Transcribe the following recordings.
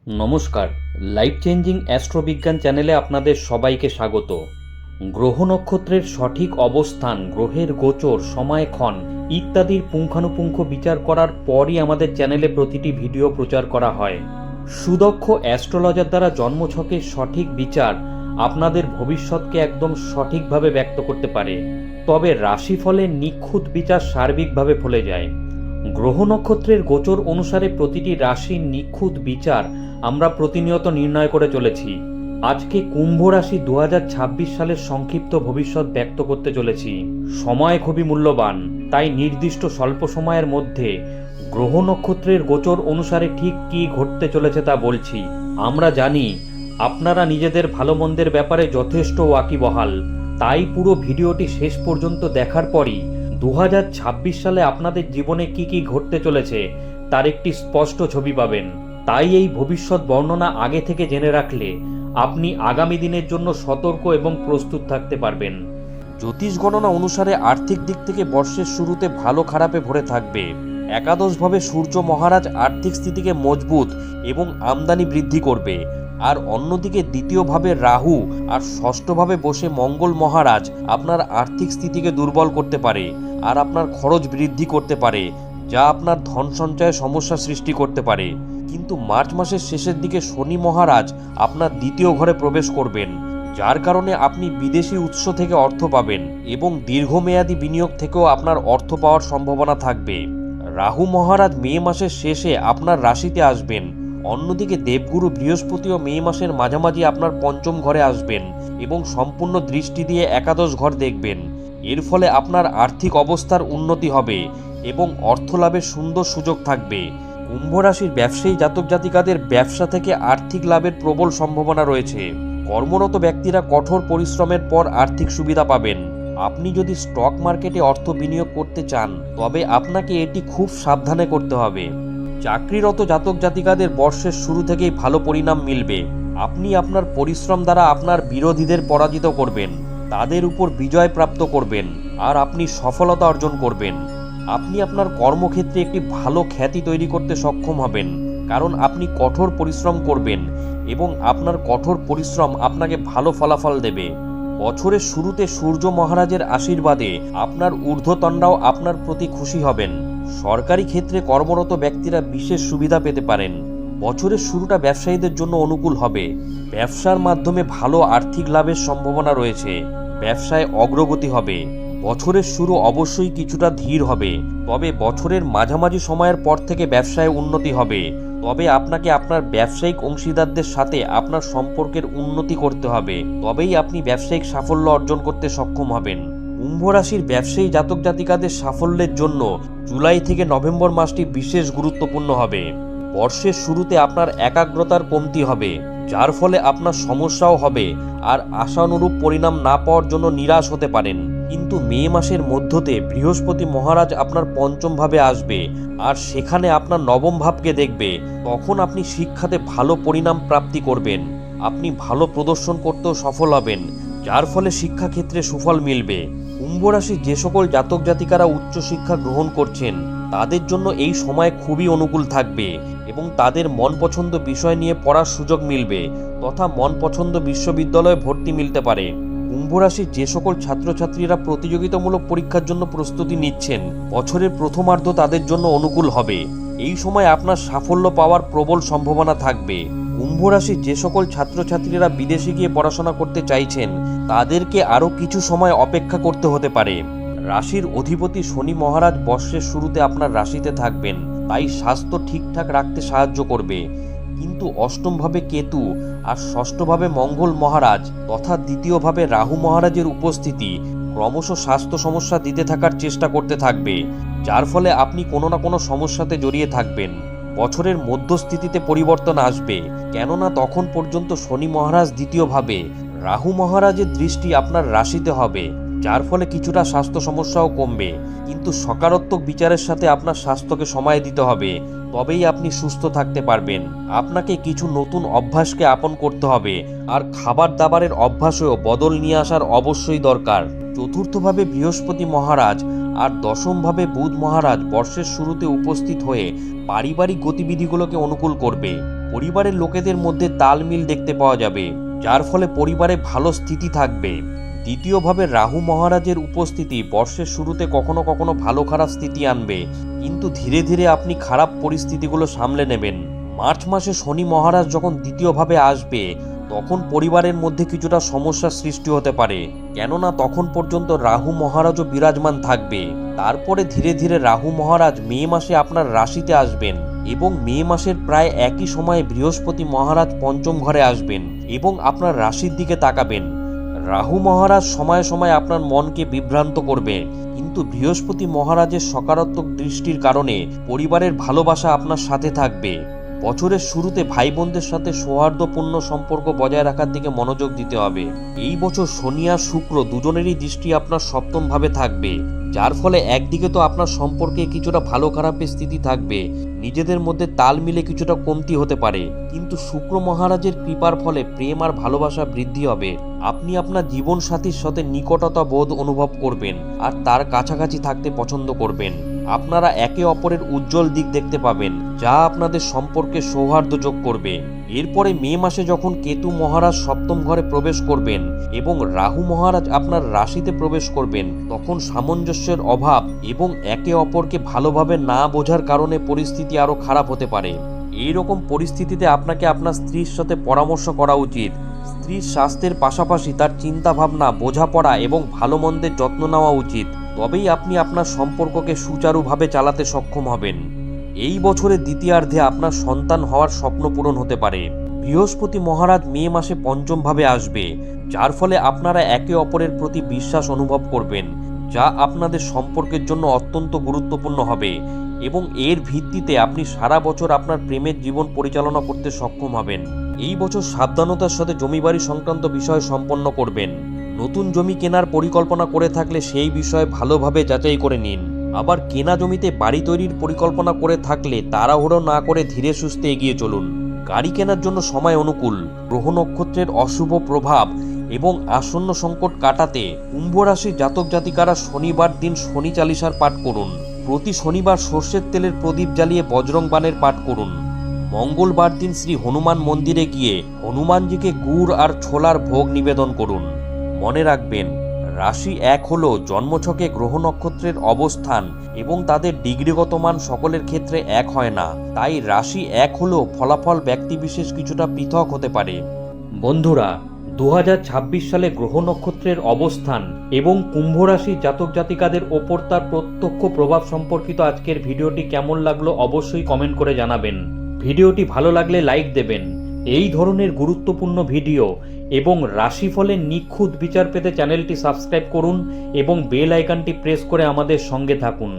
নমস্কার, life changing অ্যাস্ট্রোবিজ্ঞান চ্যানেলে আপনাদের সবাইকে স্বাগত। গ্রহ নক্ষত্রের সঠিক অবস্থান, গ্রহের গোচর, সময়ক্ষণ ইত্যাদির পুঙ্খানুপুঙ্খ বিচার করার পরই আমাদের চ্যানেলে প্রতিটি ভিডিও প্রচার করা হয়। সুদক্ষ অ্যাস্ট্রোলজার দ্বারা জন্মছকের সঠিক বিচার আপনাদের ভবিষ্যৎকে একদম সঠিকভাবে ব্যক্ত করতে পারে, তবে রাশিফলের নিখুঁত বিচার সার্বিকভাবে ফলে যায়। গ্রহ নক্ষত্রের গোচর অনুসারে প্রতিটি রাশির নিখুঁত বিচার আমরা প্রতিনিয়ত নির্ণয় করে চলেছি। আজকে কুম্ভ রাশি 2026 সালের সংক্ষিপ্ত ভবিষ্যৎ ব্যক্ত করতে চলেছি। সময় খুবই মূল্যবান, তাই নির্দিষ্ট স্বল্প সময়ের মধ্যে গ্রহ নক্ষত্রের গোচর অনুসারে ঠিক কী ঘটতে চলেছে তা বলছি। আমরা জানি আপনারা নিজেদের ভালো মন্দের ব্যাপারে যথেষ্ট ওয়াকিবহাল, তাই পুরো ভিডিওটি শেষ পর্যন্ত দেখার পরই 2026 সালে আপনাদের জীবনে কি কি ঘটতে চলেছে তার একটি স্পষ্ট ছবি পাবেন। তাই এই ভবিষ্যৎ বর্ণনা আগে থেকে জেনে রাখলে আপনি আগামী দিনের জন্য সতর্ক এবং প্রস্তুত থাকতে পারবেন। জ্যোতিষ গণনা অনুসারে আর্থিক দিক থেকে বর্ষের শুরুতে ভালো খারাপে ভরে থাকবে। একাদশভাবে সূর্য মহারাজ আর্থিক স্থিতিকে মজবুত এবং আমদানি বৃদ্ধি করবে, আর অন্যদিকে দ্বিতীয়ভাবে রাহু আর ষষ্ঠভাবে বসে মঙ্গল মহারাজ আপনার আর্থিক স্থিতিকে দুর্বল করতে পারে আর আপনার খরচ বৃদ্ধি করতে পারে, যা আপনার ধন সঞ্চয়ে সমস্যা সৃষ্টি করতে পারে। কিন্তু মার্চ মাসের শেষের দিকে শনি মহারাজ আপনার দ্বিতীয় ঘরে প্রবেশ করবেন, যার কারণে আপনি বিদেশি উৎস থেকে অর্থ পাবেন এবং দীর্ঘমেয়াদী বিনিয়োগ থেকেও আপনার অর্থ পাওয়ার সম্ভাবনা থাকবে। রাহু মহারাজ মে মাসের শেষে আপনার রাশিতে আসবেন। অন্যদিকে দেবগুরু বৃহস্পতিও মে মাসের মাঝামাঝি আপনার পঞ্চম ঘরে আসবেন এবং সম্পূর্ণ দৃষ্টি দিয়ে একাদশ ঘর দেখবেন। এর ফলে আপনার আর্থিক অবস্থার উন্নতি হবে এবং অর্থ লাভের সুন্দর সুযোগ থাকবে। কুম্ভ রাশির ব্যবসায়ী জাতক জাতিকাদের ব্যবসা থেকে আর্থিক লাভের প্রবল সম্ভাবনা রয়েছে। কর্মরত ব্যক্তিরা কঠোর পরিশ্রমের পর আর্থিক সুবিধা পাবেন। আপনি যদি স্টক মার্কেটে অর্থ বিনিয়োগ করতে চান, তবে আপনাকে এটি খুব সাবধানে করতে হবে। চাকরিরত জাতক জাতিকাদের বর্ষের শুরু থেকেই ভালো পরিণাম মিলবে। আপনি আপনার পরিশ্রম দ্বারা আপনার বিরোধীদের পরাজিত করবেন, তাদের উপর বিজয় প্রাপ্ত করবেন আর আপনি সফলতা অর্জন করবেন। আপনি আপনার কর্মক্ষেত্রে একটি ভালো খ্যাতি তৈরি করতে সক্ষম হবেন, কারণ আপনি কঠোর পরিশ্রম করবেন এবং আপনার কঠোর পরিশ্রম আপনাকে ভালো ফলাফল দেবে। বছরের শুরুতে সূর্য মহারাজের আশীর্বাদে আপনার ঊর্ধ্বতনরাও আপনার প্রতি খুশি হবেন। সরকারি ক্ষেত্রে কর্মরত ব্যক্তিরা বিশেষ সুবিধা পেতে পারেন। বছরের শুরুটা ব্যবসায়ীদের জন্য অনুকূল হবে। ব্যবসার মাধ্যমে ভালো আর্থিক লাভের সম্ভাবনা রয়েছে। ব্যবসায় অগ্রগতি হবে। বছরের শুরু অবশ্যই কিছুটা ধীর হবে, তবে বছরের মাঝামাঝি সময়ের পর থেকে ব্যবসায় উন্নতি হবে। তবে আপনাকে আপনার ব্যবসায়িক অংশীদারদের সাথে আপনার সম্পর্কের উন্নতি করতে হবে, তবেই আপনি ব্যবসায়িক সাফল্য অর্জন করতে সক্ষম হবেন। কুম্ভ রাশির ব্যবসায়ী জাতক জাতিকাদের সাফল্যের জন্য জুলাই থেকে নভেম্বর মাসটি বিশেষ গুরুত্বপূর্ণ হবে। বর্ষের শুরুতে আপনার একাগ্রতার কমতি হবে, যার ফলে আপনার সমস্যাও হবে আর আশানুরূপ পরিণাম না পাওয়ার জন্য নিরাশ হতে পারেন। কিন্তু মে মাসের মধ্যতে বৃহস্পতি মহারাজ আপনার পঞ্চম ভাবে আসবে আর সেখানে আপনার নবম ভাবকে দেখবে। তখন আপনি শিক্ষাতে ভালো পরিণাম প্রাপ্তি করবেন। আপনি ভালো প্রদর্শন করতেও সফল হবেন, যার ফলে শিক্ষাক্ষেত্রে সুফল মিলবে। কুম্ভ রাশির যে সকল জাতক জাতিকারা উচ্চশিক্ষা গ্রহণ করছেন, তাদের জন্য এই সময় খুবই অনুকূল থাকবে এবং তাদের মন পছন্দ বিষয় নিয়ে পড়ার সুযোগ মিলবে তথা মন পছন্দ বিশ্ববিদ্যালয়ে ভর্তি মিলতে পারে। কুম্ভ রাশির যে সকল ছাত্রছাত্রীরা প্রতিযোগিতামূলক পরীক্ষার জন্য প্রস্তুতি নিচ্ছেন, বছরের প্রথমার্ধ তাদের জন্য অনুকূল হবে। এই সময় আপনার সাফল্য পাওয়ার প্রবল সম্ভাবনা থাকবে। কুম্ভ রাশির যে সকল ছাত্রছাত্রীরা বিদেশে গিয়ে পড়াশোনা করতে চাইছেন, তাদেরকে আরও কিছু সময় অপেক্ষা করতে হতে পারে। রাশির অধিপতি শনি মহারাজ বর্ষের শুরুতে আপনার রাশিতে থাকবেন, তাই স্বাস্থ্য ঠিকঠাক রাখতে সাহায্য করবে। কিন্তু অষ্টমভাবে কেতু আর ষষ্ঠভাবে মঙ্গল মহারাজ তথা দ্বিতীয়ভাবে রাহু মহারাজের উপস্থিতি ক্রমশ স্বাস্থ্য সমস্যা দিতে থাকার চেষ্টা করতে থাকবে, যার ফলে আপনি কোনো না কোনো সমস্যাতে জড়িয়ে থাকবেন। বছরের মধ্যস্থিতিতে পরিবর্তন আসবে, কেননা তখন পর্যন্ত শনি মহারাজ দ্বিতীয়ভাবে, রাহু মহারাজের দৃষ্টি আপনার রাশিতে হবে, যার ফলে কিছুটা স্বাস্থ্য সমস্যাও কমবে। কিন্তু সকারাত্মক বিচারের সাথে আপনার স্বাস্থ্যকে সময় দিতে হবে, তবেই আপনি সুস্থ থাকতে পারবেন। আপনাকে কিছু নতুন অভ্যাসকে আপন করতে হবে আর খাবার দাবারের অভ্যাসেও বদল নিয়ে আসার অবশ্যই দরকার। চতুর্থভাবে বৃহস্পতি মহারাজ আর দশমভাবে বুধ মহারাজ বর্ষের শুরুতে উপস্থিত হয়ে পারিবারিক গতিবিধিগুলোকে অনুকূল করবে। পরিবারের লোকেদের মধ্যে তালমিল দেখতে পাওয়া যাবে, যার ফলে পরিবারে ভালো স্থিতি থাকবে। দ্বিতীয়ভাবে রাহু মহারাজের উপস্থিতি বর্ষের শুরুতে কখনো কখনো ভালো খারাপ স্থিতি আনবে, কিন্তু ধীরে ধীরে আপনি খারাপ পরিস্থিতিগুলো সামলে নেবেন। মার্চ মাসে শনি মহারাজ যখন দ্বিতীয়ভাবে আসবে, তখন পরিবারের মধ্যে কিছুটা সমস্যার সৃষ্টি হতে পারে, কেননা তখন পর্যন্ত রাহু মহারাজও বিরাজমান থাকবে। তারপরে ধীরে ধীরে রাহু মহারাজ মে মাসে আপনার রাশিতে আসবেন এবং মে মাসের প্রায় একই সময়ে বৃহস্পতি মহারাজ পঞ্চম ঘরে আসবেন এবং আপনার রাশির দিকে তাকাবেন। রাহু মহারাজ সময়ে সময়ে আপনার মনকে বিভ্রান্ত করবে, কিন্তু বৃহস্পতি মহারাজের সকারাত্মক দৃষ্টির কারণে পরিবারের ভালোবাসা আপনার সাথে থাকবে। বছরের শুরুতে ভাই বোনদের সাথে সৌহার্দ্যপূর্ণ সম্পর্ক বজায় রাখার দিকে মনোযোগ দিতে হবে। এই বছর শনি আর শুক্র দুজনেরই দৃষ্টি আপনার সপ্তম ভাবে থাকবে, যার ফলে একদিকে তো আপনার সম্পর্কে কিছুটা ভালো খারাপের স্থিতি থাকবে, নিজেদের মধ্যে তাল মিলে কিছুটা কমতি হতে পারে, কিন্তু শুক্র মহারাজের কৃপার ফলে প্রেম আর ভালোবাসা বৃদ্ধি হবে। আপনি আপনার জীবন সাথীর সাথে নিকটতা বোধ অনুভব করবেন আর তার কাছাকাছি থাকতে পছন্দ করবেন। আপনারা একে অপরের উজ্জ্বল দিক দেখতে পাবেন, যা আপনাদের সম্পর্কে সৌহার্দ্য যোগ করবে। এরপরে মে মাসে যখন কেতু মহারাজ সপ্তম ঘরে প্রবেশ করবেন এবং রাহু মহারাজ আপনার রাশিতে প্রবেশ করবেন, তখন সামঞ্জস্যের অভাব এবং একে অপরকে ভালোভাবে না বোঝার কারণে পরিস্থিতি আরও খারাপ হতে পারে। এই রকম পরিস্থিতিতে আপনাকে আপনার স্ত্রীর সাথে পরামর্শ করা উচিত। স্ত্রীর স্বাস্থ্যের পাশাপাশি তার চিন্তাভাবনা, বোঝাপড়া এবং ভালো মন্দের যত্ন নেওয়া উচিত, তবেই আপনি আপনার সম্পর্ককে সুচারুভাবে চালাতে সক্ষম হবেন। এই বছরের দ্বিতীয়ার্ধে আপনার সন্তান হওয়ার স্বপ্ন পূরণ হতে পারে। বৃহস্পতি মহারাজ মে মাসে পঞ্চম ভাবে আসবে, যার ফলে আপনারা একে অপরের প্রতি বিশ্বাস অনুভব করবেন, যা আপনাদের সম্পর্কের জন্য অত্যন্ত গুরুত্বপূর্ণ হবে এবং এর ভিত্তিতে আপনি সারা বছর আপনার প্রেমের জীবন পরিচালনা করতে সক্ষম হবেন। এই বছর সাবধানতার সাথে জমিবাড়ি সংক্রান্ত বিষয় সম্পন্ন করবেন। নতুন জমি কেনার পরিকল্পনা করে থাকলে সেই বিষয়ে ভালোভাবে যাচাই করে নিন। আবার কেনা জমিতে বাড়ি তৈরির পরিকল্পনা করে থাকলে তাড়াহুড়ো না করে ধীরে সুস্থে এগিয়ে চলুন। গাড়ি কেনার জন্য সময় অনুকূল। গ্রহ নক্ষত্রের অশুভ প্রভাব এবং আসন্ন সংকট কাটাতে কুম্ভ রাশির জাতক জাতিকারা শনিবার দিন শনি চালিসার পাঠ করুন। প্রতি শনিবার সর্ষের তেলের প্রদীপ জ্বালিয়ে বজরং বাণের পাঠ করুন। মঙ্গলবার দিন শ্রী হনুমান মন্দিরে গিয়ে হনুমানজিকে গুড় আর ছোলার ভোগ নিবেদন করুন। মনে রাখবেন, রাশি এক হলো জন্মছকে গ্রহ নক্ষত্রের অবস্থান এবং তাদের ডিগ্রিগত মান সকলের ক্ষেত্রে এক হয় না, তাই রাশি এক হলেও ফলাফল ব্যক্তিবিশেষ কিছুটা পৃথক হতে পারে। বন্ধুরা, 2026 সালে গ্রহ নক্ষত্রের অবস্থান এবং কুম্ভ রাশির জাতক জাতিকাদের ওপর তার প্রত্যক্ষ প্রভাব সম্পর্কিত আজকের ভিডিওটি কেমন লাগলো অবশ্যই কমেন্ট করে জানাবেন। ভিডিওটি ভালো লাগলে লাইক দেবেন। এই ধরনের গুরুত্বপূর্ণ ভিডিও এবং রাশিফলের নিখুঁত বিচার পেতে চ্যানেলটি সাবস্ক্রাইব করুন এবং বেল আইকনটি প্রেস করে আমাদের সঙ্গে থাকুন।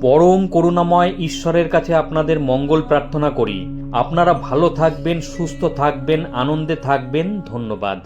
পরম করুণাময় ঈশ্বরের কাছে আপনাদের মঙ্গল প্রার্থনা করি। আপনারা ভালো থাকবেন, সুস্থ থাকবেন, আনন্দে থাকবেন। ধন্যবাদ।